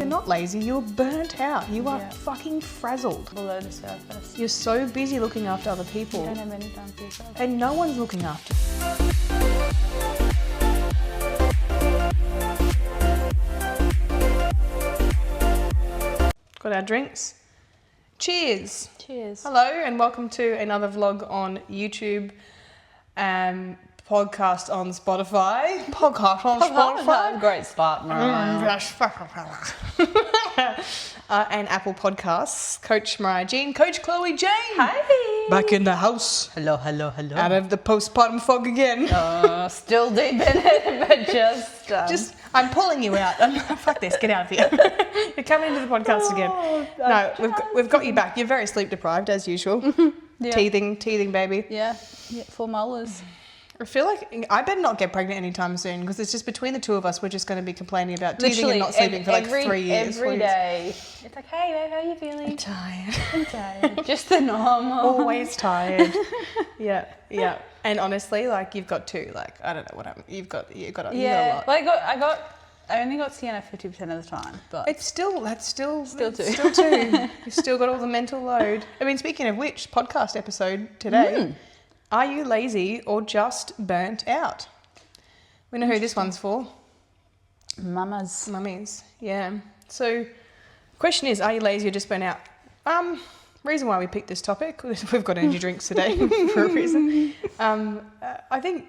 You're not lazy, you're burnt out. You are fucking frazzled. Below the surface. You're so busy looking after other people. You don't have any time for yourself. And no one's looking after you. Got our drinks. Cheers. Cheers. Hello and welcome to another vlog on YouTube. Podcast on Spotify. Great start, and Apple Podcasts. Coach Mariah Jean, Coach Chloe Jane. Hi. Back in the house. Hello. Out of the postpartum fog again. Still deep in it, but just... I'm pulling you out. Fuck this, get out of here. You're coming into the podcast again. No, we've got you back. You're very sleep deprived as usual. Yeah. Teething baby. Yeah, full molars. I feel like I better not get pregnant anytime soon because it's just between the two of us, we're just going to be complaining about teething and not sleeping for like 3 years. Every day. It's like, hey, babe, how are you feeling? I'm tired. Just the normal. Always tired. Yeah. And honestly, like you've got two. Like I don't know what happened. You've got a lot. Well, I only got Sienna 50% of the time, but That's still two. You've still got all the mental load. I mean, speaking of which, podcast episode today. Are you lazy or just burnt out? We know who this one's for. Mummies, yeah. So, question is, are you lazy or just burnt out? Reason why we picked this topic, we've got energy drinks today for a reason. I think,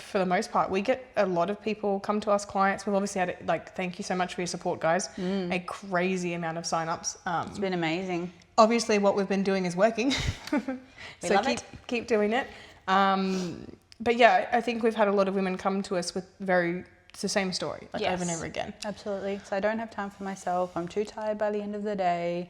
for the most part, we get a lot of people come to us, clients. We've obviously had, thank you so much for your support, guys. A crazy amount of sign-ups. It's been amazing. Obviously, what we've been doing is working. So keep doing it. But yeah, I think we've had a lot of women come to us with it's the same story, over and over again. Absolutely. So I don't have time for myself. I'm too tired by the end of the day.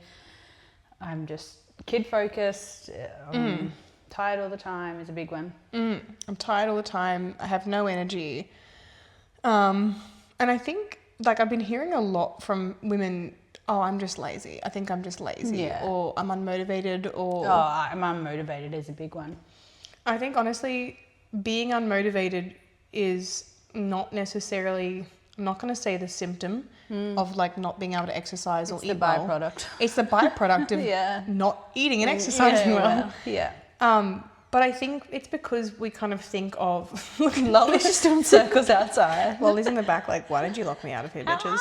I'm just kid focused. I'm tired all the time is a big one. I'm tired all the time. I have no energy. And I think I've been hearing a lot from women, I'm just lazy. I think I'm just lazy. Yeah. Or I'm unmotivated or... I'm unmotivated is a big one. I think honestly, being unmotivated is not necessarily... I'm not going to say the symptom of not being able to exercise or eat well. It's the byproduct of not eating and exercising well. Yeah. But I think it's because we kind of think of... Lolly's just doing circles outside. Lolly's in the back why did you lock me out of here, bitches?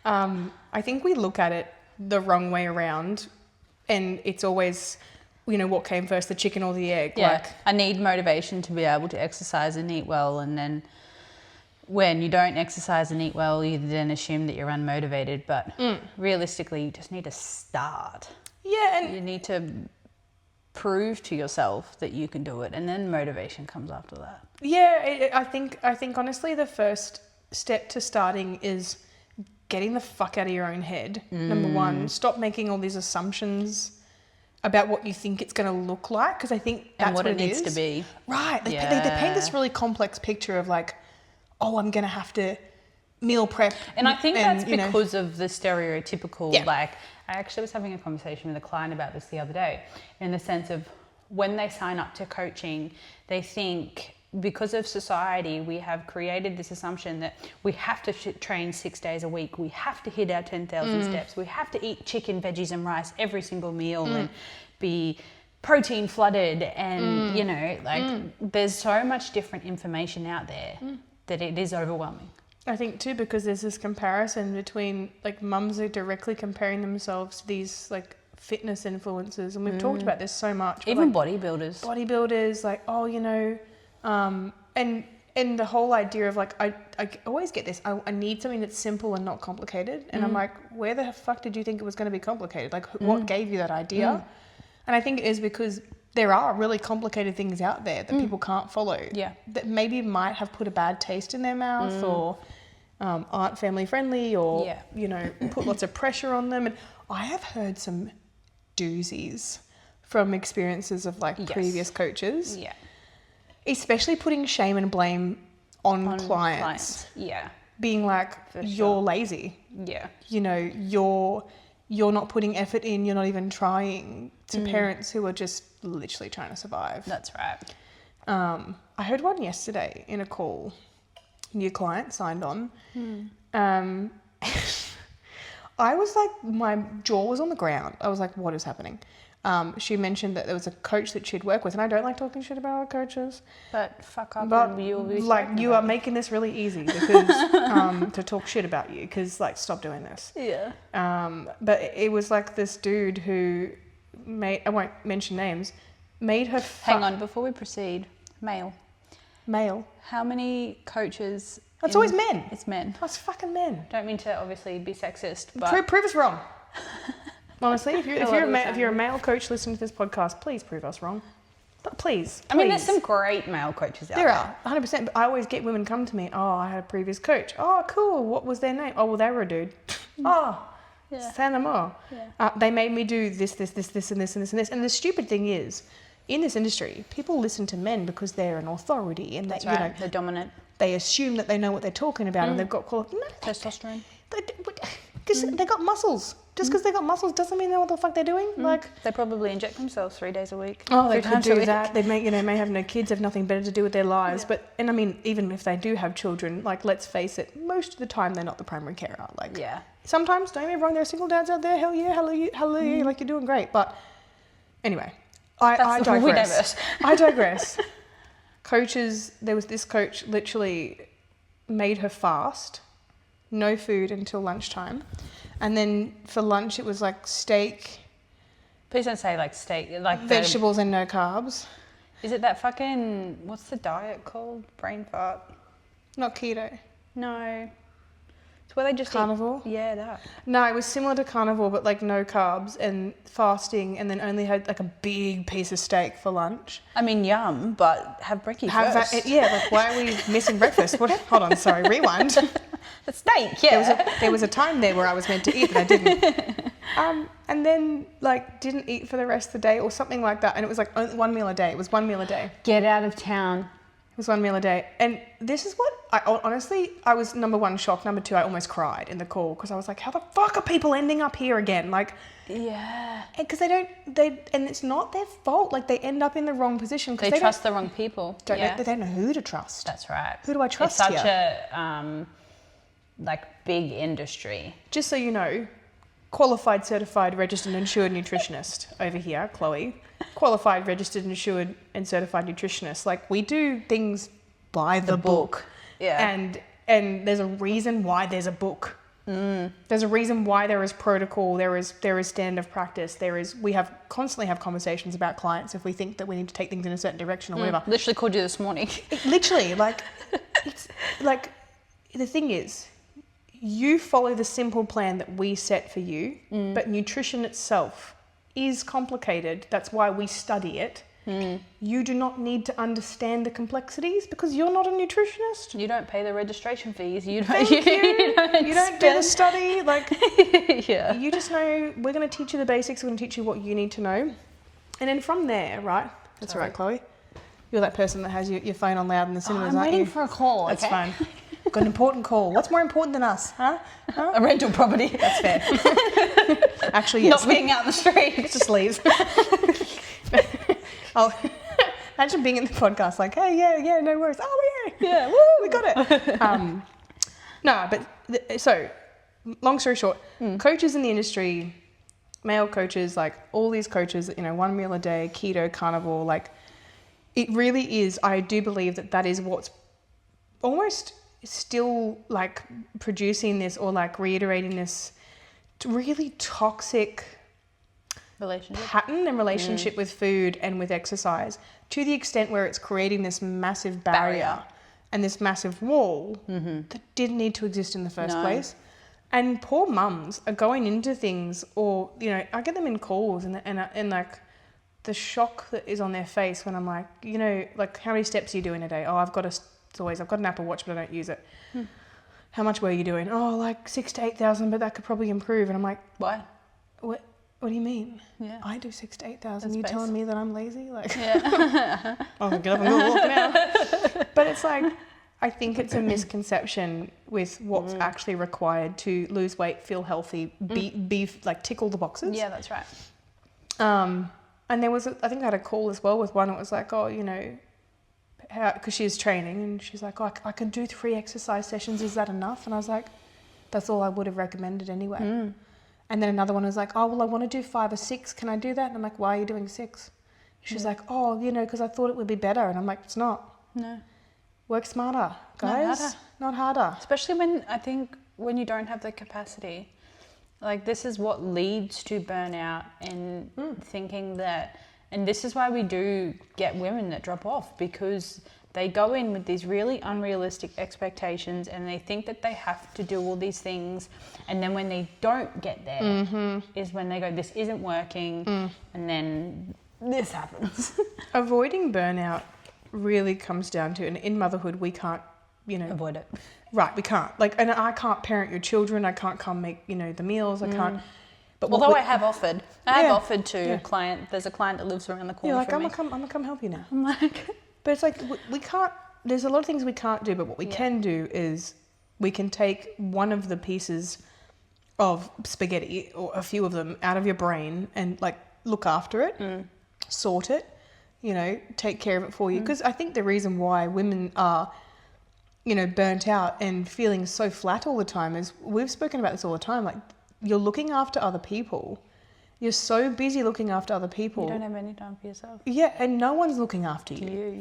I think we look at it the wrong way around and it's always, what came first, the chicken or the egg? Yeah, I need motivation to be able to exercise and eat well, and then when you don't exercise and eat well, you then assume that you're unmotivated, but realistically, you just need to start. Yeah, and you need to prove to yourself that you can do it, and then motivation comes after that. Yeah, I think honestly the first step to starting is getting the fuck out of your own head. Number one, stop making all these assumptions about what you think it's going to look like, because I think that's and what it needs is. to be. Right. They paint this really complex picture of I'm going to have to meal prep. And I think that's because of the stereotypical, I actually was having a conversation with a client about this the other day, in the sense of when they sign up to coaching, they think because of society, we have created this assumption that we have to train 6 days a week. We have to hit our 10,000 steps. We have to eat chicken, veggies and rice every single meal and be protein flooded. And, there's so much different information out there that it is overwhelming. I think too, because there's this comparison between mums are directly comparing themselves to these fitness influencers, and we've talked about this so much. Even bodybuilders, and the whole idea of I always get this. I need something that's simple and not complicated, and I'm like, where the fuck did you think it was going to be complicated? What gave you that idea? And I think it is because there are really complicated things out there that people can't follow. Yeah. That maybe might have put a bad taste in their mouth or aren't family friendly or, put lots of pressure on them. And I have heard some doozies from experiences of previous coaches. Yeah. Especially putting shame and blame on clients. Yeah. Being you're lazy. Yeah. You're not putting effort in, you're not even trying, to parents who are just literally trying to survive. That's right. I heard one yesterday in a call. New client signed on. I was like, my jaw was on the ground. I was like, what is happening? She mentioned that there was a coach that she'd work with, and I don't like talking shit about other coaches. But fuck up, But and you'll be like, you are making this really easy because to talk shit about you, because like, stop doing this. Yeah. But it was like this dude who I won't mention names, made her. Hang on, before we proceed, male. How many coaches? It's always men. It's men. Oh, it's fucking men. Don't mean to obviously be sexist, but Prove us wrong. Honestly, if you're a male coach listening to this podcast, please prove us wrong. But please. I mean, there's some great male coaches out there. There are, 100%. But I always get women come to me, oh, I had a previous coach. Oh, cool. What was their name? Oh, well, they were a dude. Oh, Yeah. say no more. Yeah. They made me do this, and this, and this, and this. And the stupid thing is, in this industry, people listen to men because they're an authority and That's that, right. you know, They're dominant. they assume that they know what they're talking about and they've got Testosterone. Because they got muscles. Just because they got muscles doesn't mean they know what the fuck they're doing. Like, They probably inject themselves 3 days a week. oh, they 3 could times a do week. that. They may have no kids, have nothing better to do with their lives. Yeah. And I mean, even if they do have children, like, let's face it, most of the time they're not the primary carer. Like, Yeah. sometimes, don't get me wrong, there are single dads out there. Hell yeah, hallelujah, like, you're doing great. But anyway, I digress. I digress. Coaches, there was this coach literally made her fast, no food until lunchtime. And then for lunch, it was like steak, Please don't say like steak, like vegetables, and no carbs. Is it that fucking, what's the diet called? Brain fart? Not keto. No. It's where they just Carnivore? Yeah, that. No, it was similar to carnivore, but like no carbs and fasting, and then only had like a big piece of steak for lunch. I mean, yum, but have brekkie first. Like, why are we missing breakfast? Hold on, sorry, rewind. The steak, yeah. There was a time there where I was meant to eat, but I didn't. And then like didn't eat for the rest of the day or something like that, and it was like only 1 meal a day. It was 1 meal a day. Get out of town. It was 1 meal a day. And this is what I was number one shocked. Number two, I almost cried in the call because I was like, how the fuck are people ending up here again? Like, yeah. Because and it's not their fault. Like, they end up in the wrong position. They trust the wrong people. They don't know who to trust. That's right. Who do I trust here? It's such a, big industry. Just so you know, qualified, certified, registered, insured nutritionist over here, Chloe. Qualified, registered, insured, and certified nutritionist. Like, we do things by the book. Yeah. And there's a reason why there's a book. There's a reason why there is protocol. There is standard of practice. We constantly have conversations about clients if we think that we need to take things in a certain direction or whatever. Literally called you this morning. Literally, it's like, the thing is, you follow the simple plan that we set for you, but nutrition itself is complicated. That's why we study it. You do not need to understand the complexities because you're not a nutritionist. You don't pay the registration fees. You don't. Thank you. You don't do the study. Like, yeah. You just know we're going to teach you the basics. We're going to teach you what you need to know, and then from there, right? That's all right, Chloe. You're that person that has your phone on loud in the cinemas, I'm aren't you? waiting for a call. That's okay? fine. Got an important call. What's more important than us, huh? A rental property. That's fair. Actually, yes. Not being out in the street. Just leave. I'll imagine being in the podcast like, hey, yeah, no worries. Oh, yeah, woo, we got it. No, but so long story short, coaches in the industry, male coaches, like all these coaches, 1 meal a day, keto, carnivore, like it really is. I do believe that is what's almost still like producing this or like reiterating this really toxic pattern and relationship with food and with exercise, to the extent where it's creating this massive barrier and this massive wall that didn't need to exist in the first place. And poor mums are going into things, or I get them in calls and like the shock that is on their face when I'm like, like, how many steps are you doing a day? Oh, I've got an Apple Watch, but I don't use it. How much were you doing? Oh, like 6,000 to 8,000, but that could probably improve. And I'm like, why? What do you mean? Yeah. I do 6,000 to 8,000. You telling me that I'm lazy? Like, yeah. I'll get up and go walk now. But it's like, I think it's a misconception with what's actually required to lose weight, feel healthy, be like tick all the boxes. Yeah, that's right. And there was, I think I had a call as well with one. It was like, oh, because she was training, and she's like, oh, I can do 3 exercise sessions. Is that enough? And I was like, That's all I would have recommended anyway. And then another one was like, oh, well, I want to do 5 or 6. Can I do that? And I'm like, why are you doing 6? She's like, oh, because I thought it would be better. And I'm like, it's not. No. Work smarter, guys. Not harder. Especially when you don't have the capacity. Like, this is what leads to burnout and thinking that, and this is why we do get women that drop off, because they go in with these really unrealistic expectations and they think that they have to do all these things. And then when they don't get there is when they go, this isn't working. And then this happens. Avoiding burnout really comes down to, and in motherhood, we can't, avoid it. Right, we can't. Like, and I can't parent your children. I can't come make, the meals. I can't. But although I have offered. I have offered to a client. There's a client that lives around the corner from me. I'm going to come help you now. I'm like... But it's like, we can't, there's a lot of things we can't do, but what we can do is we can take one of the pieces of spaghetti, or a few of them, out of your brain and like look after it, sort it, take care of it for you. Because I think the reason why women are, burnt out and feeling so flat all the time is, we've spoken about this all the time, like you're looking after other people. You're so busy looking after other people. You don't have any time for yourself. Yeah, and no one's looking after you.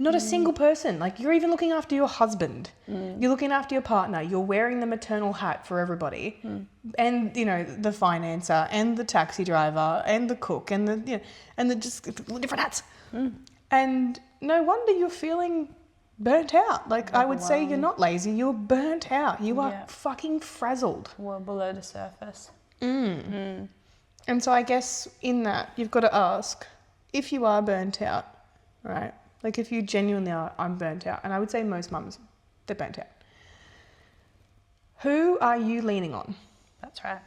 Not a single person. Like, you're even looking after your husband. You're looking after your partner. You're wearing the maternal hat for everybody. And, the financer and the taxi driver and the cook and the just different hats. And no wonder you're feeling burnt out. Like, I would say you're not lazy. You're burnt out. You are fucking frazzled. Well below the surface. And so I guess in that, you've got to ask, if you are burnt out, right? Like, if you genuinely are, I'm burnt out. And I would say most mums, they're burnt out. Who are you leaning on? That's right.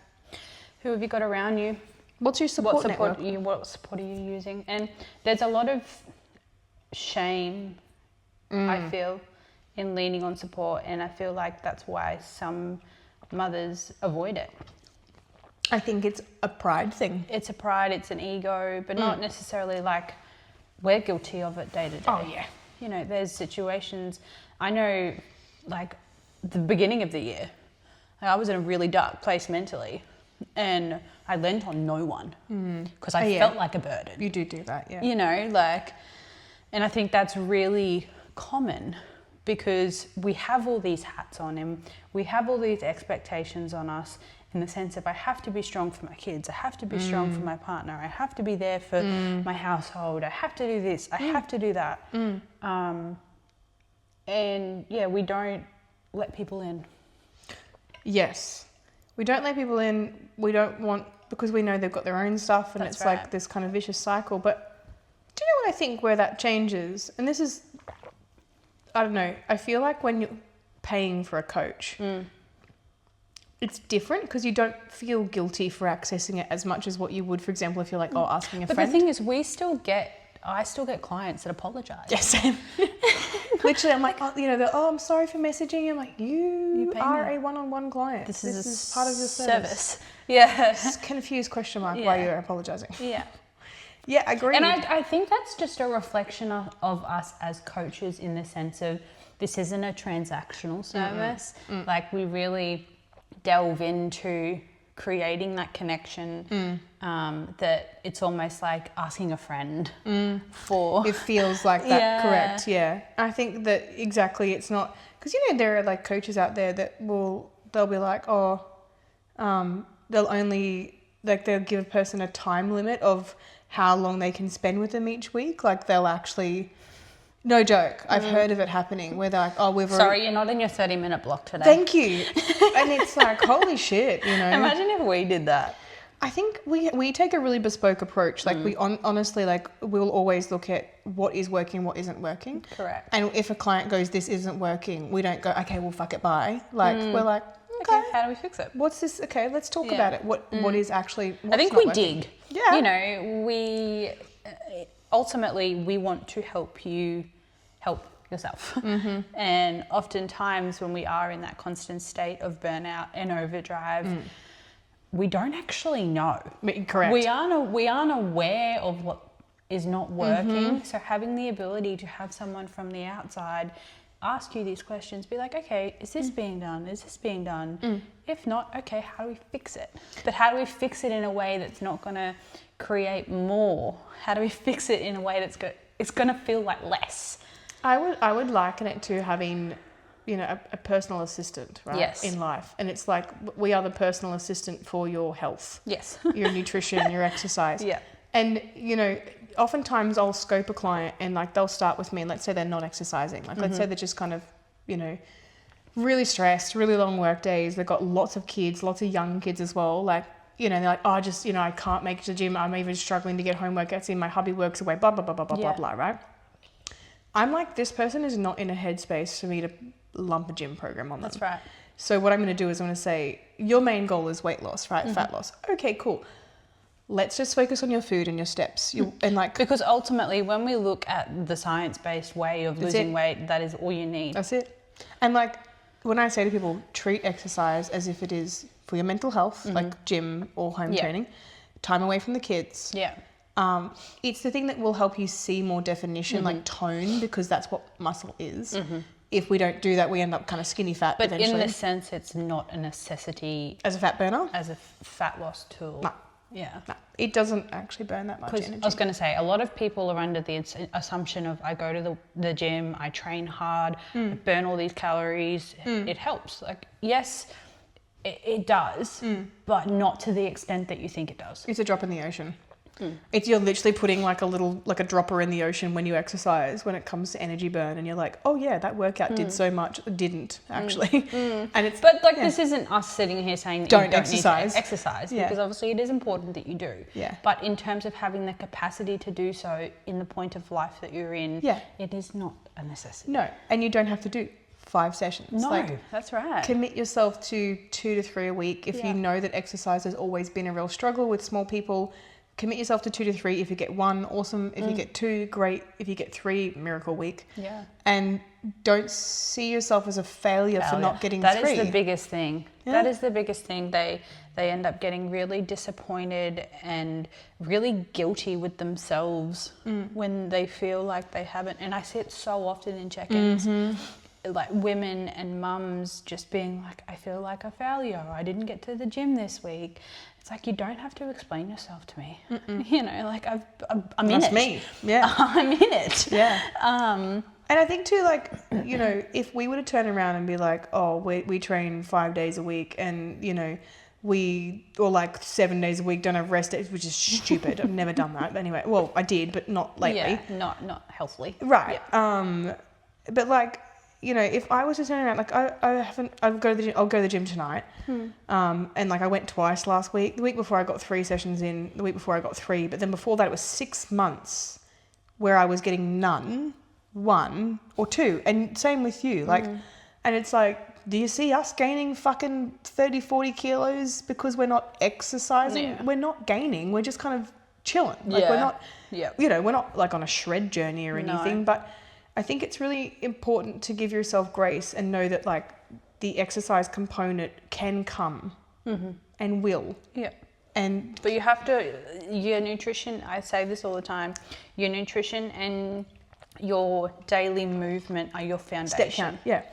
Who have you got around you? What's your support network? What support are you using? And there's a lot of shame, I feel, in leaning on support. And I feel like that's why some mothers avoid it. I think it's a pride thing. It's a pride, it's an ego, but not necessarily like we're guilty of it day to day. Oh, yeah. There's situations, I know, like the beginning of the year, I was in a really dark place mentally and I lent on no one because I felt like a burden. You do that, yeah. And I think that's really common because we have all these hats on and we have all these expectations on us, in the sense of I have to be strong for my kids, I have to be strong for my partner, I have to be there for my household, I have to do this, I have to do that. And we don't let people in. Yes. We don't let people in, we don't want, because we know they've got their own stuff and it's like this kind of vicious cycle. But do you know what I think where that changes? And this is, I don't know, I feel like when you're paying for a coach, it's different because you don't feel guilty for accessing it as much as what you would, for example, if you're like, asking a friend. But the thing is, I still get clients that apologise. Yes, same. Literally, I'm like, I'm sorry for messaging. I'm like, you are a one-on-one client. This is part of your service. Yeah. Just confused question mark why you're apologising. Yeah. Yeah, agreed. And I think that's just a reflection of us as coaches, in the sense of this isn't a transactional service. Like, we really delve into creating that connection, that it's almost like asking a friend for... It feels like that, correct, yeah. I think that exactly, it's not... Because, there are like coaches out there that they'll be like, they'll only... Like, they'll give a person a time limit of how long they can spend with them each week. Like, they'll actually... No joke. I've heard of it happening where they're like, Sorry, you're not in your 30-minute block today. Thank you. And it's like, holy shit, Imagine if we did that. I think we take a really bespoke approach. Like, we honestly, like, we'll always look at what is working, what isn't working. Correct. And if a client goes, this isn't working, we don't go, okay, well, fuck it, bye. Like, we're like, okay, how do we fix it? What's this? Okay, let's talk about it. What is actually, I think we working? dig. Yeah. We ultimately, we want to help you help yourself. And oftentimes when we are in that constant state of burnout and overdrive, we don't actually know. Correct. We aren't aware of what is not working. So having the ability to have someone from the outside ask you these questions. Be like, okay, is this being done? Is this being done? If not, okay, how do we fix it? But how do we fix it in a way that's not going to create more? How do we fix it in a way that's it's going to feel like less? I would liken it to having, you know, a personal assistant, right? Yes. In life. And it's like, we are the personal assistant for your health. Yes. Your nutrition, your exercise. Yeah. And, you know, oftentimes I'll scope a client and like they'll start with me and let's say they're not exercising. Like let's say they're just kind of, you know, really stressed, really long work days. They've got lots of kids, lots of young kids as well. Like, you know, they're like, oh, just, you know, I can't make it to the gym. I'm even struggling to get home workouts in. My hubby works away, blah, blah, blah, blah, blah, blah, blah, right? I'm like, this person is not in a headspace for me to lump a gym program on them. That's right. So what I'm going to do is I'm going to say, your main goal is weight loss, right? Fat loss. Okay, cool. Let's just focus on your food and your steps. And like, because ultimately, when we look at the science-based way of losing weight, that is all you need. That's it. And like, when I say to people, treat exercise as if it is for your mental health, like gym or home training, time away from the kids. Yeah. It's the thing that will help you see more definition, like tone, because that's what muscle is. If we don't do that, we end up kind of skinny fat eventually. But in the sense, it's not a necessity. As a fat burner? As a fat loss tool. No. Yeah. No, it doesn't actually burn that much energy. I was going to say, a lot of people are under the assumption of, I go to the gym, I train hard, I burn all these calories, it helps. Like, yes, it does, but not to the extent that you think it does. It's a drop in the ocean. It's, you're literally putting like a dropper in the ocean when you exercise, when it comes to energy burn, and you're like, oh yeah, that workout did so much. It didn't actually. And it's, but like, this isn't us sitting here saying that don't you don't exercise. need to exercise, because obviously it is important that you do. Yeah. But in terms of having the capacity to do so in the point of life that you're in, it is not a necessity. No, and you don't have to do 5 sessions. No, like, that's right. Commit yourself to 2 to 3 a week. If you know that exercise has always been a real struggle with small people, commit yourself to 2 to 3. If you get 1, awesome. If you get 2, great. If you get 3, miracle week. Yeah. And don't see yourself as a failure for not getting 3. That is the biggest thing. Yeah. That is the biggest thing. They end up getting really disappointed and really guilty with themselves when they feel like they haven't. And I see it so often in check-ins. Like women and mums just being like, I feel like a failure. I didn't get to the gym this week. It's like, you don't have to explain yourself to me. You know, like I'm in it. That's me. Yeah. I'm in it. Yeah. And I think too, like, you know, if we were to turn around and be like, oh, we train 5 days a week and, you know, or like 7 days a week, don't have rest days, which is stupid. I've never done that. Anyway, well, I did, but not lately. Yeah, not healthily. Right. Yeah. But like, you know, if I was to turn around, like I'll go to the gym tonight. And like I went twice last week. The week before I got 3 sessions in, the week before I got 3, but then before that it was 6 months where I was getting none, 1 or 2. And same with you. Like, and it's like, do you see us gaining fucking 30, 40 kilos because we're not exercising? Yeah. We're not gaining. We're just kind of chilling. Like we're not, you know, we're not like on a shred journey or anything, but I think it's really important to give yourself grace and know that like the exercise component can come and will. Yeah. But you have to, your nutrition, I say this all the time, your nutrition and your daily movement are your foundation. Step count, yeah.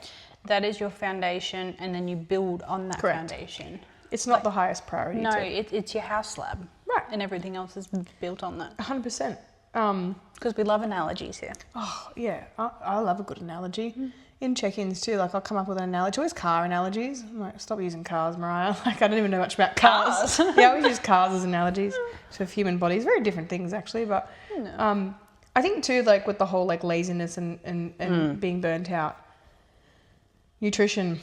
That is your foundation, and then you build on that foundation. It's not the highest priority. No, it's your house slab. Right. And everything else is built on that. 100%. Because we love analogies here. Oh, yeah. I love a good analogy. In check-ins too, like I'll come up with an analogy. Always car analogies. I'm like, stop using cars, Mariah. Like I don't even know much about cars. Yeah, I always use cars as analogies to human bodies. Very different things actually, but I think too, like with the whole like laziness and being burnt out, nutrition,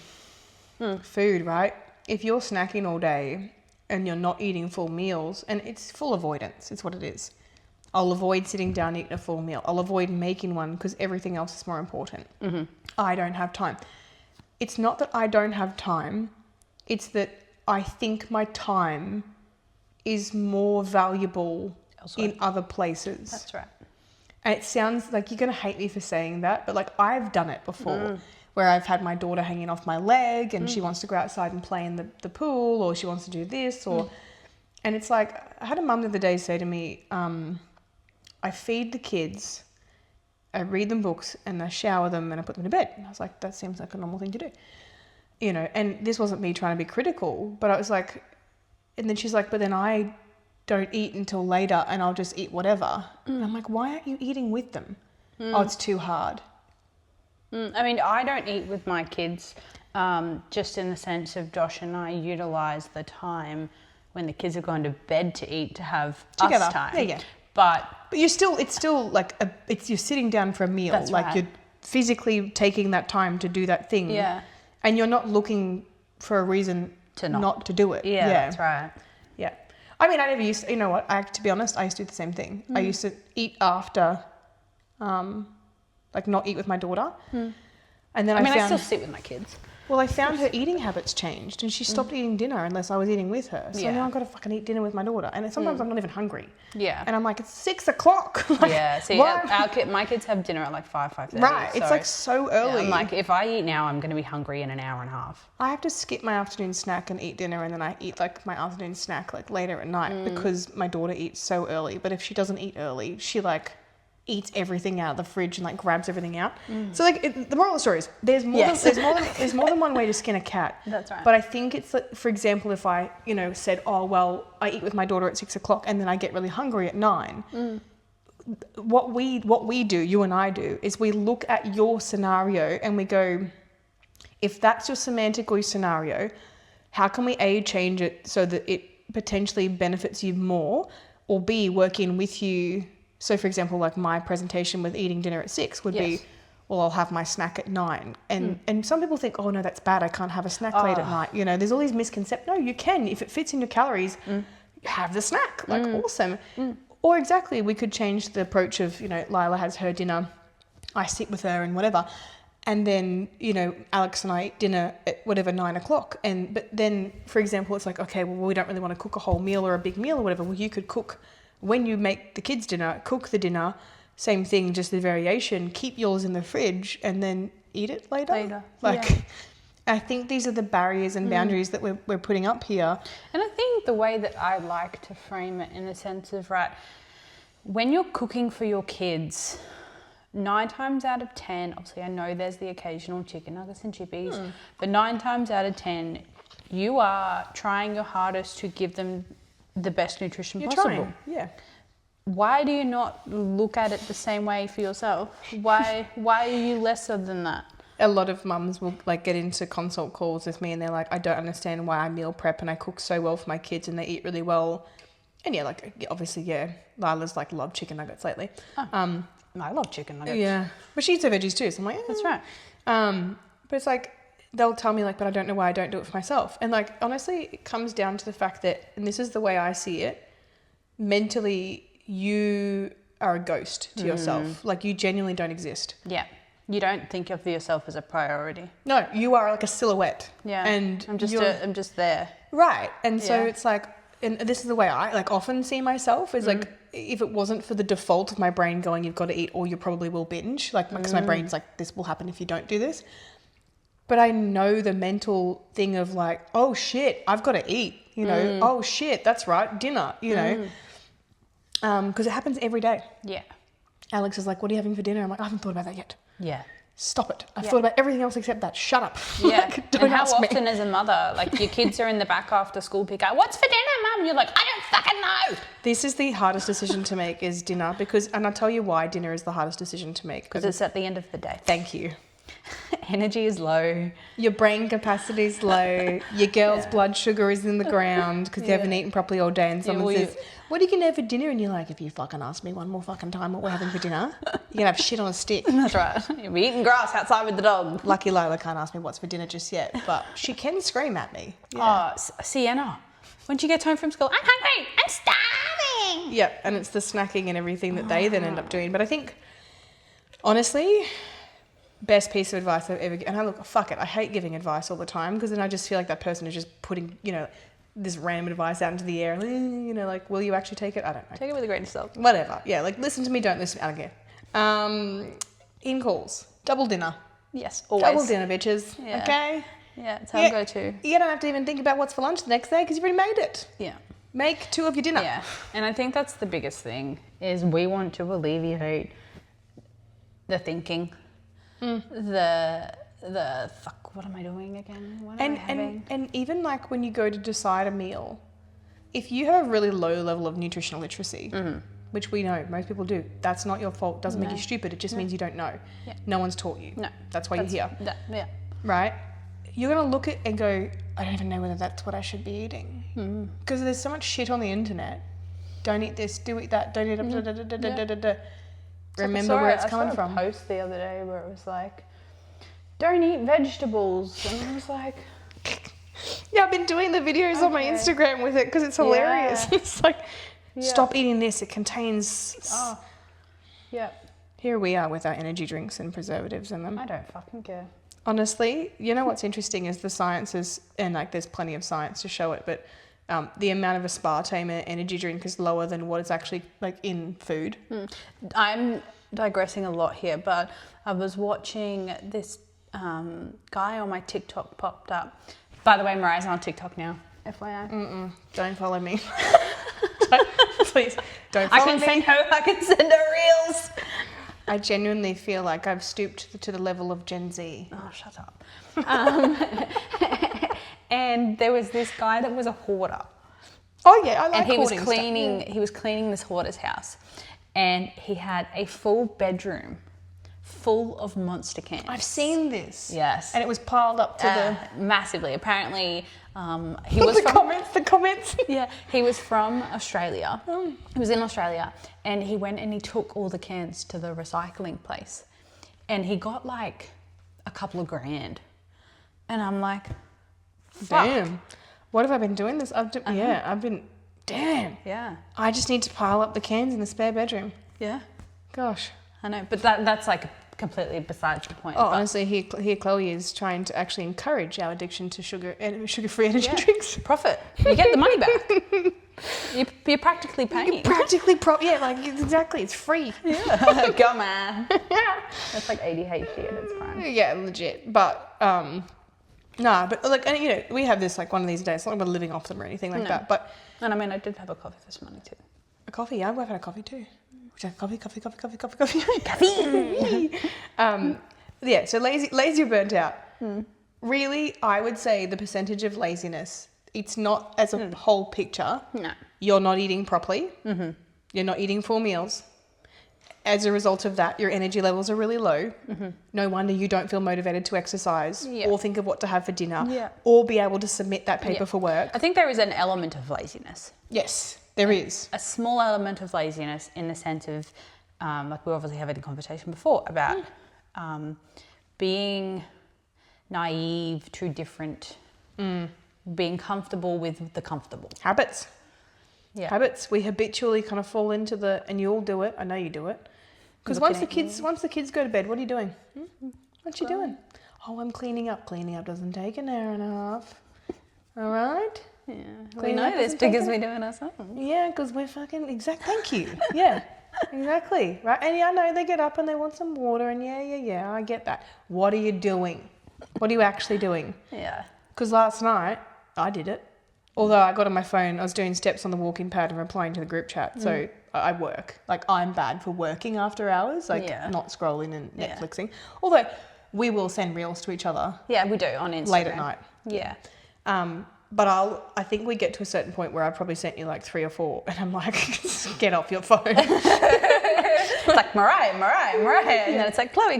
food, right? If you're snacking all day and you're not eating full meals, and it's full avoidance, it's what it is. I'll avoid sitting down eating a full meal. I'll avoid making one because everything else is more important. I don't have time. It's not that I don't have time. It's that I think my time is more valuable in other places. That's right. And it sounds like you're going to hate me for saying that, but like I've done it before where I've had my daughter hanging off my leg and she wants to go outside and play in the pool, or she wants to do this, or and it's like, I had a mum the other day say to me, I feed the kids I read them books and I shower them and I put them to bed. And I was like, that seems like a normal thing to do. You know, and this wasn't me trying to be critical, but I was like, and then she's like, but then I don't eat until later and I'll just eat whatever. And I'm like, why aren't you eating with them? Oh, it's too hard. I mean, I don't eat with my kids, just in the sense of Josh and I utilise the time when the kids have gone to bed to eat to have Together. us time. Yeah. But you're still, it's still like, you're sitting down for a meal. That's like right. You're physically taking that time to do that thing. Yeah. And you're not looking for a reason to not to do it. Yeah, that's right. Yeah. I mean, I never used to, you know what, to be honest, I used to do the same thing. I used to eat after, like not eat with my daughter. And then I still sit with my kids. Well, I found her eating habits changed and she stopped eating dinner unless I was eating with her. So now I've got to fucking eat dinner with my daughter. And sometimes I'm not even hungry. Yeah. And I'm like, it's 6 o'clock. Like, yeah. See, my kids have dinner at like 5:30. Right. It's like so early. I'm like, if I eat now, I'm going to be hungry in an hour and a half. I have to skip my afternoon snack and eat dinner, and then I eat like my afternoon snack like later at night because my daughter eats so early. But if she doesn't eat early, she like eats everything out of the fridge and like grabs everything out. So like the moral of the story is there's more than one way to skin a cat. That's right. But I think it's like, for example, if I said, oh well, I eat with my daughter at 6 o'clock and then I get really hungry at 9. What we do, you and I do, is we look at your scenario and we go, if that's your semantic or your scenario, how can we A, change it so that it potentially benefits you more, or B, work in with you. So for example, like my presentation with eating dinner at 6 would be, well, I'll have my snack at 9. And some people think, oh no, that's bad, I can't have a snack late at night. There's all these misconceptions. No, you can. If it fits in your calories, have the snack. Like awesome. Or exactly, we could change the approach of, Lila has her dinner, I sit with her and whatever. And then, Alex and I eat dinner at whatever, 9 o'clock. But then, for example, it's like, okay, well, we don't really want to cook a whole meal or a big meal or whatever. Well, you could cook, when you make the kids' dinner, cook the dinner, same thing, just the variation, keep yours in the fridge and then eat it later. I think these are the barriers and boundaries that we're putting up here. And I think the way that I like to frame it in the sense of, right, when you're cooking for your kids, 9 times out of 10, obviously I know there's the occasional chicken nuggets and chippies, but 9 times out of 10, you are trying your hardest to give them the best nutrition possible. Trying, yeah. Why do you not look at it the same way for yourself? Why are you lesser than that? A lot of mums will like get into consult calls with me and they're like, I don't understand why I meal prep and I cook so well for my kids and they eat really well. And obviously, Lila's like loved chicken nuggets lately. I love chicken nuggets. Yeah. But she eats her veggies too. So I'm like, That's right. But it's like, they'll tell me like, but I don't know why I don't do it for myself. And like, honestly, it comes down to the fact that, and this is the way I see it, mentally, you are a ghost to yourself. Like you genuinely don't exist. Yeah. You don't think of yourself as a priority. No, you are like a silhouette. Yeah. And I'm just there. Right. And so it's like, and this is the way I like often see myself is like, if it wasn't for the default of my brain going, you've got to eat or you probably will binge, like because my brain's like, this will happen if you don't do this. But I know the mental thing of like, oh shit, I've got to eat, oh shit, that's right, dinner, because it happens every day. Yeah. Alex is like, what are you having for dinner? I'm like, I haven't thought about that yet. Yeah. Stop it. I've thought about everything else except that. Shut up. Yeah. Like, don't and how ask often me. as a mother, like your kids are in the back after school pick up, what's for dinner, Mum? You're like, I don't fucking know. This is the hardest decision to make is dinner and I'll tell you why dinner is the hardest decision to make. Because it's at the end of the day. Thank you. Energy is low. Your brain capacity is low. Your girl's blood sugar is in the ground because you haven't eaten properly all day and someone says, what are you going to have for dinner? And you're like, if you fucking ask me one more fucking time what we're having for dinner, you're going to have shit on a stick. That's right. You'll be eating grass outside with the dog. Lucky Lila can't ask me what's for dinner just yet, but she can scream at me. Yeah. Oh, Sienna, when she gets home from school, I'm hungry, I'm starving. Yeah, and it's the snacking and everything that they then end up doing. But I think, honestly, best piece of advice I've ever given. And I look, fuck it, I hate giving advice all the time because then I just feel like that person is just putting, this random advice out into the air. Like, will you actually take it? I don't know. Take it with a grain of salt. Whatever. Yeah, like listen to me, don't listen. I don't care. In calls, double dinner. Yes, always. Double dinner, bitches. Yeah. Okay? Yeah, it's how I go to. You don't have to even think about what's for lunch the next day because you've already made it. Yeah. Make 2 of your dinner. Yeah, and I think that's the biggest thing is we want to alleviate the thinking, the fuck, what am I doing again? What am I having? And even like when you go to decide a meal, if you have a really low level of nutritional literacy, which we know most people do, that's not your fault. Doesn't make you stupid. It just means you don't know. Yeah. No one's taught you. No. That's why you're here. Yeah. Right? You're going to look at and go, I don't even know whether that's what I should be eating. Because there's so much shit on the internet. Don't eat this, do eat that, don't eat it. Remember where it's coming from. I saw a post the other day where it was like, don't eat vegetables. And I was like... Yeah, I've been doing the videos on my Instagram with it because it's hilarious. Yeah. It's like, stop eating this. It contains... Oh, yeah. Here we are with our energy drinks and preservatives in them. I don't fucking care. Honestly, you know what's interesting is the sciences, and like there's plenty of science to show it, but the amount of aspartame in an energy drink is lower than what is actually like in food. I'm digressing a lot here, but I was watching this guy on my TikTok popped up. By the way, Mariah's on TikTok now, FYI. Don't follow me. Please, don't follow me. I can send her reels. I genuinely feel like I've stooped to the level of Gen Z. Oh, shut up. And there was this guy that was a hoarder. Oh yeah, I like and he was hoarding cleaning. stuff. He was cleaning this hoarder's house, and he had a full bedroom full of Monster cans. I've seen this. Yes. And it was piled up to the... Massively. Apparently, he was the comments. Yeah, he was from Australia. He was in Australia, and he went and he took all the cans to the recycling place, and he got like a couple of grand. And I'm like, fuck. Damn. What have I been doing this? I've been... Damn. Yeah. I just need to pile up the cans in the spare bedroom. Yeah. Gosh. I know, but that's like completely besides the point. Oh, honestly, here Chloe is trying to actually encourage our addiction to sugar-free energy drinks. Profit. You get the money back. You're practically paying. Exactly. It's free. Yeah. Go, man. That's like ADHD at its prime. Yeah, legit. But, but like, and, you know, we have this like one of these days. It's not like we're living off them or anything like that. But, and I mean, I did have a coffee this morning too. A coffee? Yeah, I've had a coffee too. Coffee. Yeah, so lazy or burnt out. Really, I would say the percentage of laziness, it's not as a whole picture. No. You're not eating properly. You're not eating full meals. As a result of that, your energy levels are really low. No wonder you don't feel motivated to exercise or think of what to have for dinner or be able to submit that paper for work. I think there is an element of laziness. Yes, there is. A small element of laziness in the sense of, like we obviously had a conversation before about being naive to different, being comfortable with the comfortable. Habits. Yeah. Habits. We habitually kind of fall into and you all do it. I know you do it. Because once the kids go to bed, what are you doing? What you doing? Oh, I'm cleaning up. Cleaning up doesn't take an hour and a half. All right? Yeah. We know this because we do it ourselves. Yeah, because we're fucking... Thank you. Yeah. Exactly. Right? And I know they get up and they want some water and yeah, I get that. What are you doing? What are you actually doing? Yeah. Because last night, I did it. Although I got on my phone, I was doing steps on the walk-in pad and replying to the group chat. So I work. Like, I'm bad for working after hours, not scrolling and Netflixing. Although we will send reels to each other. Yeah, we do on Instagram. Late at night. Yeah. But I think we get to a certain point where I probably sent you like 3 or 4 and I'm like, get off your phone. It's like Mariah. And then it's like Chloe.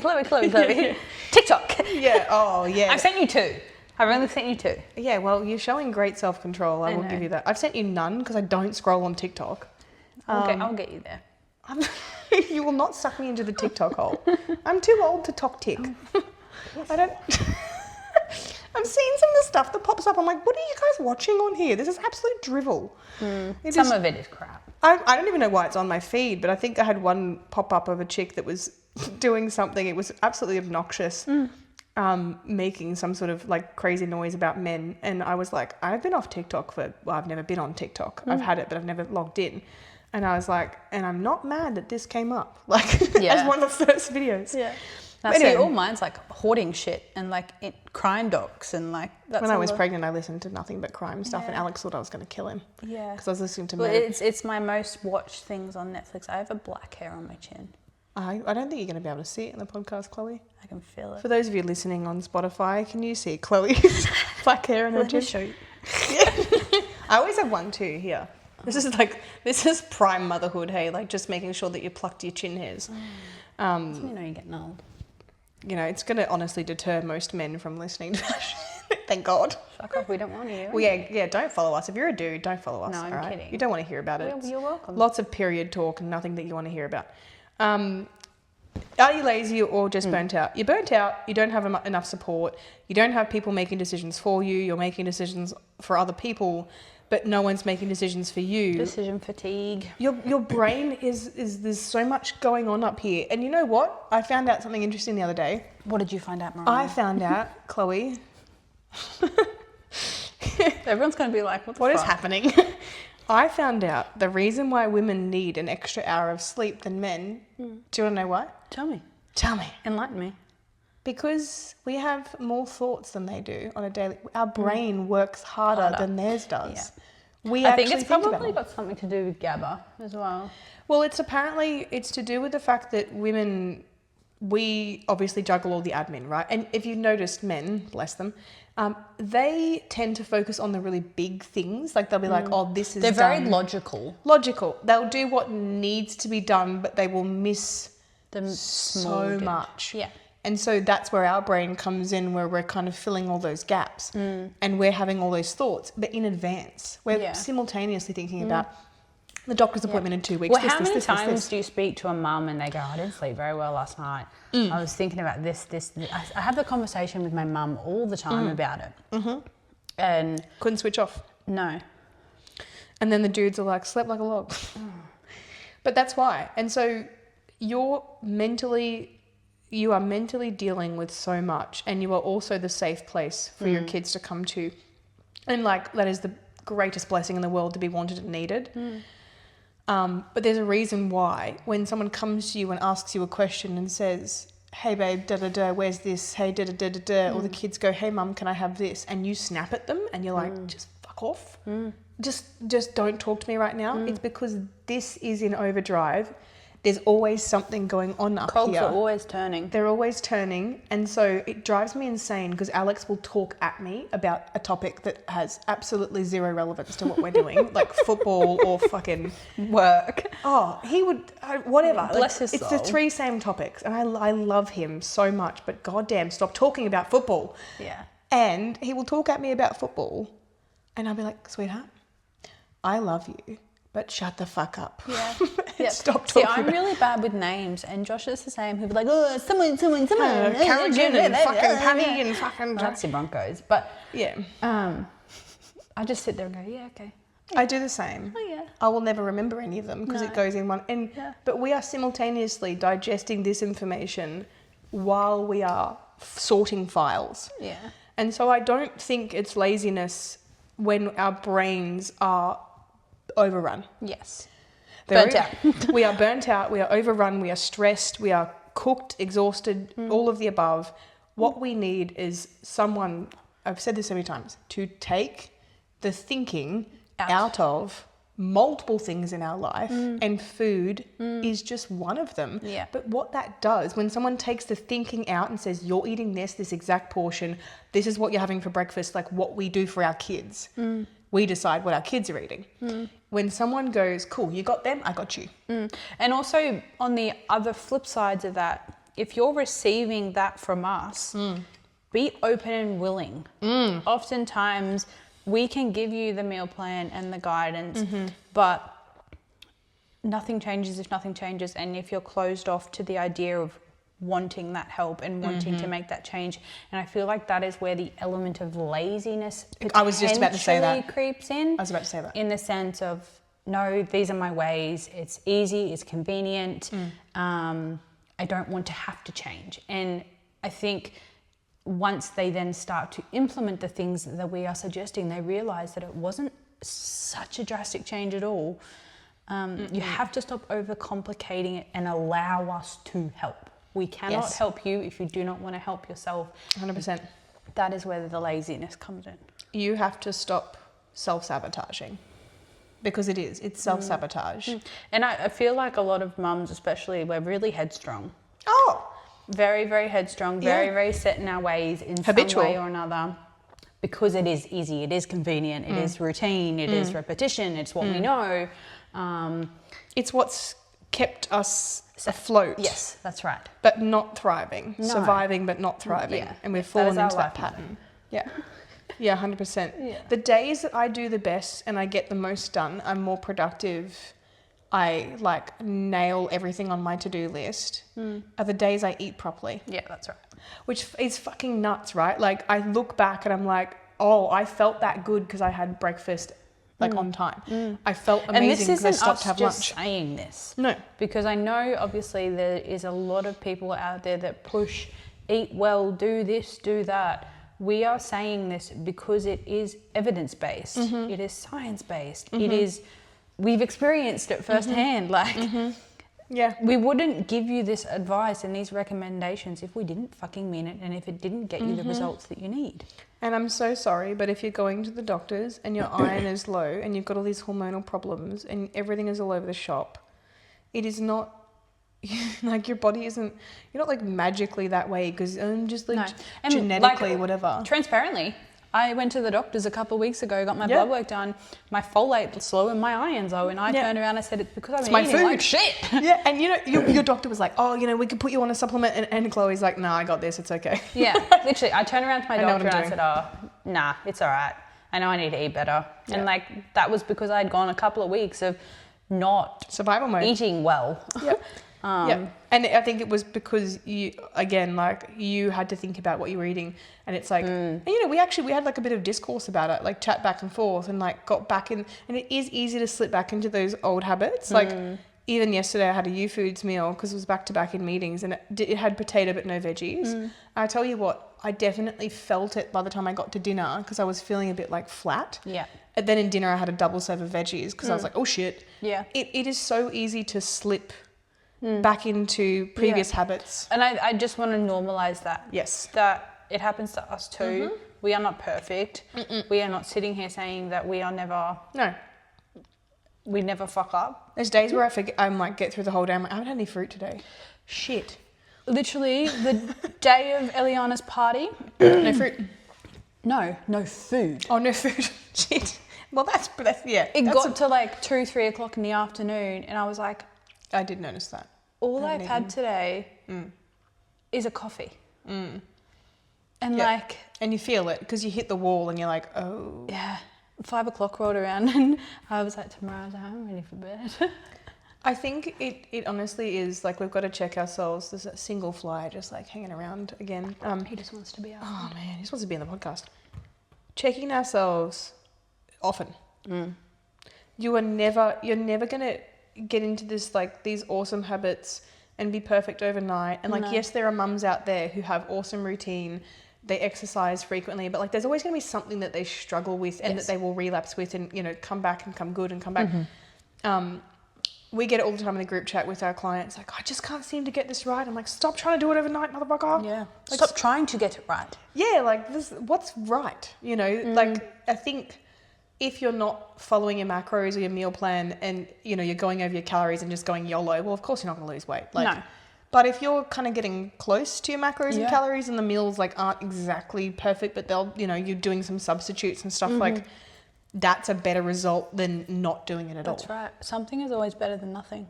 TikTok. Yeah, oh yeah. I've sent you 2. I've only sent you 2. Yeah, well, you're showing great self-control. I will give you that. I've sent you none because I don't scroll on TikTok. I'll get you there. You will not suck me into the TikTok hole. I'm too old to talk tick. I don't... I'm seeing some of the stuff that pops up. I'm like, what are you guys watching on here? This is absolute drivel. Some of it is crap. I don't even know why it's on my feed, but I think I had one pop up of a chick that was doing something. It was absolutely obnoxious. Making some sort of like crazy noise about men. And I was like, I've been off TikTok I've never been on TikTok. I've had it, but I've never logged in. And I was like, and I'm not mad that this came up, like as one of the first videos. Yeah. Anyway, all mine's like hoarding shit and like crime docs and like that's when I was pregnant, I listened to nothing but crime stuff, and Alex thought I was going to kill him. Yeah. Because I was listening to. Well, it's my most watched things on Netflix. I have a black hair on my chin. I don't think you're going to be able to see it in the podcast, Chloe. I can feel it. For those of you listening on Spotify, can you see Chloe's black hair and her chin? Show you. I always have one too here. This is prime motherhood, hey, like just making sure that you plucked your chin hairs. That's when you know you're getting old. You know, it's going to honestly deter most men from listening to that shit. Thank God. Fuck off, we don't want you. Well, yeah, don't follow us. If you're a dude, don't follow us. No, I'm right? kidding. You don't want to hear about it. You're welcome. Lots of period talk and nothing that you want to hear about. Are you lazy or just burnt out? You're burnt out. You don't have enough support. You don't have people making decisions for you. You're making decisions for other people, but no one's making decisions for you. Decision fatigue. Your brain is there's so much going on up here. And you know what? I found out something interesting the other day. What did you find out, Mariah? I found out, Chloe. Everyone's going to be like, what is happening? I found out the reason why women need an extra hour of sleep than men. Do you want to know why? Tell me. Enlighten me. Because we have more thoughts than they do on a daily. Our brain works harder than theirs does. Yeah. I think it's probably got something to do with GABA as well. Well, it's to do with the fact that women, we obviously juggle all the admin, right? And if you've noticed, men, bless them, they tend to focus on the really big things. Like they'll be like, oh, this is They're done. very logical. They'll do what needs to be done, but they will miss so much. Yeah. And so that's where our brain comes in, where we're kind of filling all those gaps and we're having all those thoughts, but in advance. We're simultaneously thinking about the doctor's appointment in 2 weeks. Well, how many times do you speak to a mum and they go, I didn't sleep very well last night. I was thinking about this. I have the conversation with my mum all the time about it. Mm-hmm. And couldn't switch off. No. And then the dudes are like, slept like a log. But that's why. And so you are mentally dealing with so much, and you are also the safe place for your kids to come to. And like, that is the greatest blessing in the world, to be wanted and needed. But there's a reason why when someone comes to you and asks you a question and says, hey babe, da-da-da, where's this? Hey, da-da-da-da-da. Or the kids go, hey mum, can I have this? And you snap at them and you're like, just fuck off. Just don't talk to me right now. It's because this is in overdrive. There's always something going on up Cogs here. are always turning. They're always turning. And so it drives me insane because Alex will talk at me about a topic that has absolutely zero relevance to what we're doing, like football or fucking work. Oh, he would, whatever. Bless his soul. It's the three same topics. And I love him so much, but goddamn, stop talking about football. Yeah. And he will talk at me about football and I'll be like, sweetheart, I love you, but shut the fuck up. Yeah. Stop talking. See, I'm really bad with names, and Josh is the same. He'll be like, oh, someone. Carrigan and fucking Paddy and fucking... That's the Broncos. But yeah. I just sit there and go, yeah, okay. I do the same. Oh, yeah. I will never remember any of them because it goes in one... But we are simultaneously digesting this information while we are sorting files. Yeah. And so I don't think it's laziness when our brains are overrun. Yes. Burnt out. We are burnt out, we are overrun, we are stressed, we are cooked, exhausted, all of the above. What we need is someone, I've said this so many times, to take the thinking out of multiple things in our life, and food is just one of them. Yeah. But what that does, when someone takes the thinking out and says, you're eating this exact portion, this is what you're having for breakfast, like what we do for our kids. We decide what our kids are eating. When someone goes, cool, you got them, I got you. And also on the other flip sides of that, if you're receiving that from us, be open and willing. Oftentimes we can give you the meal plan and the guidance, but nothing changes if nothing changes. And if you're closed off to the idea of wanting that help and wanting to make that change. And I feel like that is where the element of laziness I was just about to say that. creeps in. I was about to say that. In the sense of, no, these are my ways. It's easy. It's convenient. I don't want to have to change. And I think once they then start to implement the things that we are suggesting, they realize that it wasn't such a drastic change at all. You have to stop overcomplicating it and allow us to help. We cannot help you if you do not want to help yourself. 100%. That is where the laziness comes in. You have to stop self-sabotaging. because it's self-sabotage. And I feel like a lot of mums, especially, we're really headstrong. Oh, Very, very headstrong, very, very set in our ways in habitual. some way or another. Because it is easy, it is convenient, it is routine, it is repetition, it's what we know. It's what's kept us afloat. Yes, that's right. But not thriving. No. Surviving but not thriving. Yeah. And we've fallen into that life pattern. Yeah. Yeah, 100%. Yeah. The days that I do the best and I get the most done, I'm more productive. I like nail everything on my to-do list are the days I eat properly. Yeah, that's right. Which is fucking nuts, right? Like I look back and I'm like, oh, I felt that good because I had breakfast like on time. I felt amazing because I stopped to have lunch. And this isn't us just saying this. No. Because I know obviously there is a lot of people out there that push, eat well, do this, do that. We are saying this because it is evidence-based. It is science-based. It is, we've experienced it firsthand. Like, yeah, we wouldn't give you this advice and these recommendations if we didn't fucking mean it and if it didn't get you the results that you need. And I'm so sorry, but if you're going to the doctors and your iron is low and you've got all these hormonal problems and everything is all over the shop, it is not like your body isn't, you're not like magically that way because just like genetically, like, whatever. Transparently, I went to the doctors a couple of weeks ago, got my blood work done, my folate's low and my iron's low, and I turned around and said it's because I've been eating like shit. Yeah, and you know, your doctor was like, oh, you know, we could put you on a supplement, and Chloe's like, nah, I got this, it's okay. Yeah, literally, I turned around to my doctor and I said, oh, nah, it's all right. I know I need to eat better. Yeah. And like, that was because I'd gone a couple of weeks of not survival mode, eating well. Yeah. Yeah, and I think it was because you, again, like you had to think about what you were eating, and it's like, and, you know, we had like a bit of discourse about it, like chat back and forth, and like got back in, and it is easy to slip back into those old habits. Like even yesterday, I had a U Foods meal because it was back to back in meetings, and it had potato but no veggies. I tell you what, I definitely felt it by the time I got to dinner because I was feeling a bit like flat. Yeah. And then in dinner, I had a double serve of veggies because I was like, oh shit. Yeah. It is so easy to slip back into previous habits. And I just want to normalize that. Yes. That it happens to us too. We are not perfect. We are not sitting here saying that we are never... No. We never fuck up. There's days where I forget, I might get through the whole day, I'm like, I haven't had any fruit today. Shit. Literally, the day of Eliana's party... No fruit. No food. Oh, no food. Shit. Well, that's yeah. It got to like 2-3 o'clock in the afternoon and I was like... I did notice that. All I've had today is a coffee. And like... And you feel it because you hit the wall and you're like, oh. Yeah. 5 o'clock rolled around and I was like, tomorrow I'm ready for bed. I think it honestly is like we've got to check ourselves. There's a single fly just like hanging around again. He just wants to be out. Oh man, he just wants to be in the podcast. Checking ourselves often. You're never going to get into this like these awesome habits and be perfect overnight. And like, yes, there are mums out there who have awesome routine. They exercise frequently, but like there's always going to be something that they struggle with and that they will relapse with and, you know, come back and come good and come back. We get it all the time in the group chat with our clients. Like, I just can't seem to get this right. I'm like, stop trying to do it overnight, motherfucker. Yeah. Like, stop trying to get it right. Yeah. Like this, what's right? You know, like I think if you're not following your macros or your meal plan and, you know, you're going over your calories and just going YOLO, well, of course you're not going to lose weight. Like, no. But if you're kind of getting close to your macros and calories and the meals like aren't exactly perfect, but they'll, you know, you're doing some substitutes and stuff like that's a better result than not doing it at all. That's right. Something is always better than nothing.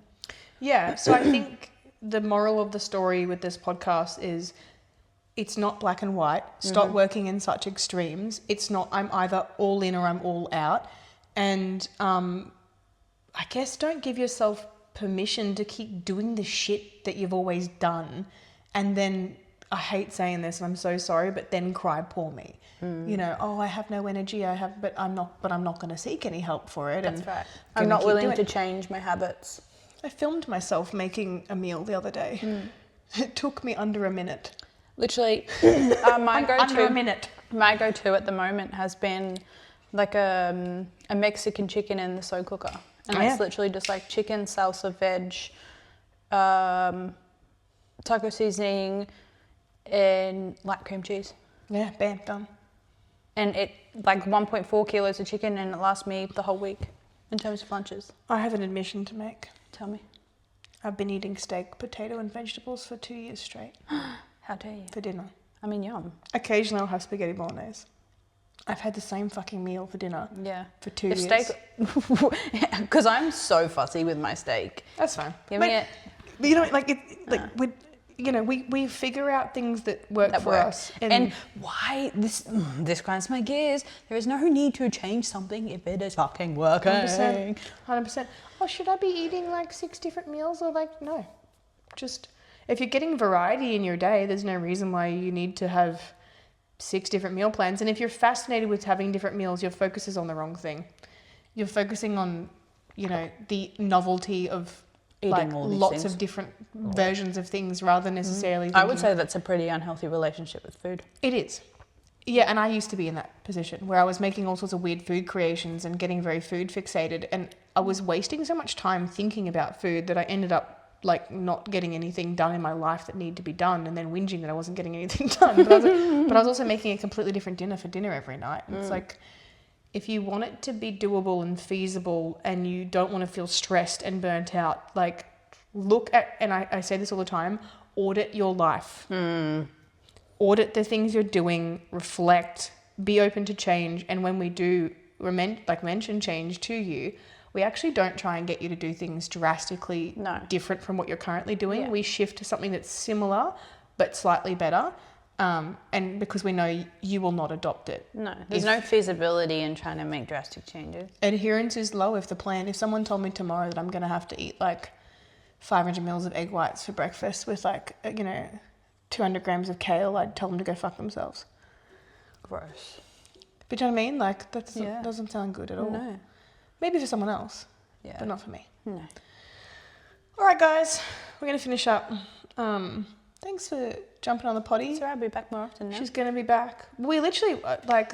Yeah. So I think the moral of the story with this podcast is it's not black and white. Stop working in such extremes. It's not I'm either all in or I'm all out. And I guess don't give yourself permission to keep doing the shit that you've always done. And then, I hate saying this and I'm so sorry, but then cry poor me. You know, oh, I have no energy, but I'm not going to seek any help for it. That's right. I'm not willing to change my habits. I filmed myself making a meal the other day. It took me under a minute. Literally, my go-to under a minute. My go-to at the moment has been like a Mexican chicken in the slow cooker, and it's literally just like chicken, salsa, veg, taco seasoning, and light cream cheese. Yeah, bam, done. And it like 1.4 kilos of chicken, and it lasts me the whole week. in terms of lunches? I have an admission to make. Tell me. I've been eating steak, potato and vegetables for 2 years straight. How dare you? For dinner. I mean, yum. Occasionally I'll have spaghetti bolognese. I've had the same fucking meal for dinner. Yeah. For 2 years. Steak, because I'm so fussy with my steak. That's fine. Give me it. You know, we figure out things that work for us. And why this grinds my gears. There is no need to change something if it is fucking working. 100%. Oh, should I be eating like 6 different meals or like no? Just if you're getting variety in your day, there's no reason why you need to have 6 different meal plans. And if you're fascinated with having different meals, your focus is on the wrong thing. You're focusing on, the novelty of eating all these lots things. of different versions of things rather than necessarily I would say that's a pretty unhealthy relationship with food. It is. Yeah, and I used to be in that position where I was making all sorts of weird food creations and getting very food fixated, and I was wasting so much time thinking about food that I ended up like not getting anything done in my life that needed to be done, and then whinging that I wasn't getting anything done. But I was also making a completely different dinner for dinner every night. And it's like, if you want it to be doable and feasible and you don't want to feel stressed and burnt out, like look at, and I say this all the time, audit your life. Audit the things you're doing, reflect, be open to change. And when we do mention change to you, we actually don't try and get you to do things drastically different from what you're currently doing. Yeah. We shift to something that's similar but slightly better. And because we know you will not adopt it. No, there's no feasibility in trying to make drastic changes. Adherence is low if someone told me tomorrow that I'm going to have to eat like 500 mils of egg whites for breakfast with 200 grams of kale, I'd tell them to go fuck themselves. Gross. But you know what I mean? Like, that doesn't sound good at all. No. Maybe for someone else, but not for me. No. All right, guys, we're going to finish up. Thanks for jumping on the potty. So I'll be back more often now. She's going to be back. We literally,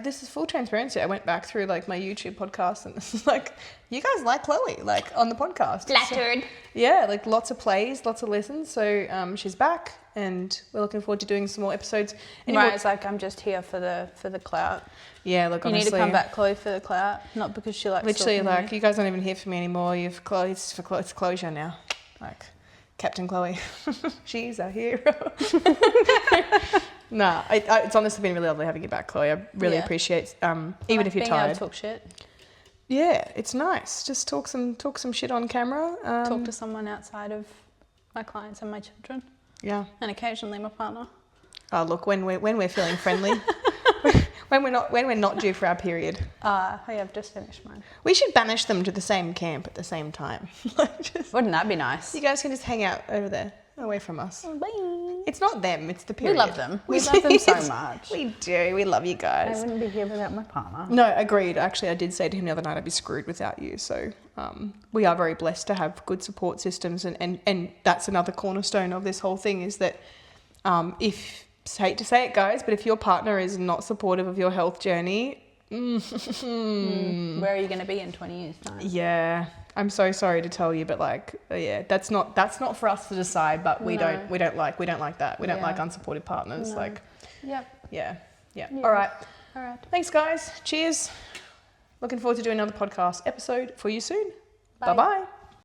this is full transparency. I went back through, my YouTube podcast, and this is you guys like Chloe, on the podcast. Flattered. So, yeah, lots of plays, lots of listens. So she's back, and we're looking forward to doing some more episodes. Anyway, it's I'm just here for the clout. Yeah, look, honestly. You need to come back, Chloe, for the clout, not because she likes literally, you guys aren't even here for me anymore. It's closure now. Captain Chloe. She's a hero. Nah, it's honestly been really lovely having you back, Chloe. I really appreciate even if you're tired. Able to talk shit. Yeah, it's nice. Just talk some shit on camera. Talk to someone outside of my clients and my children. Yeah. And occasionally my partner. Oh, look, when we're feeling friendly. When we're not due for our period. I've just finished mine. We should banish them to the same camp at the same time. Wouldn't that be nice? You guys can just hang out over there, away from us. Bye. It's not them, it's the period. We love them. We love them so much. We do. We love you guys. I wouldn't be here without my partner. No, agreed. Actually, I did say to him the other night I'd be screwed without you. So we are very blessed to have good support systems. And that's another cornerstone of this whole thing is that hate to say it, guys, but if your partner is not supportive of your health journey, where are you going to be in 20 years' time? Yeah, I'm so sorry to tell you, but that's not for us to decide. But we don't like that. We don't like unsupportive partners. No. Yeah. All right. Thanks, guys. Cheers. Looking forward to doing another podcast episode for you soon. Bye bye.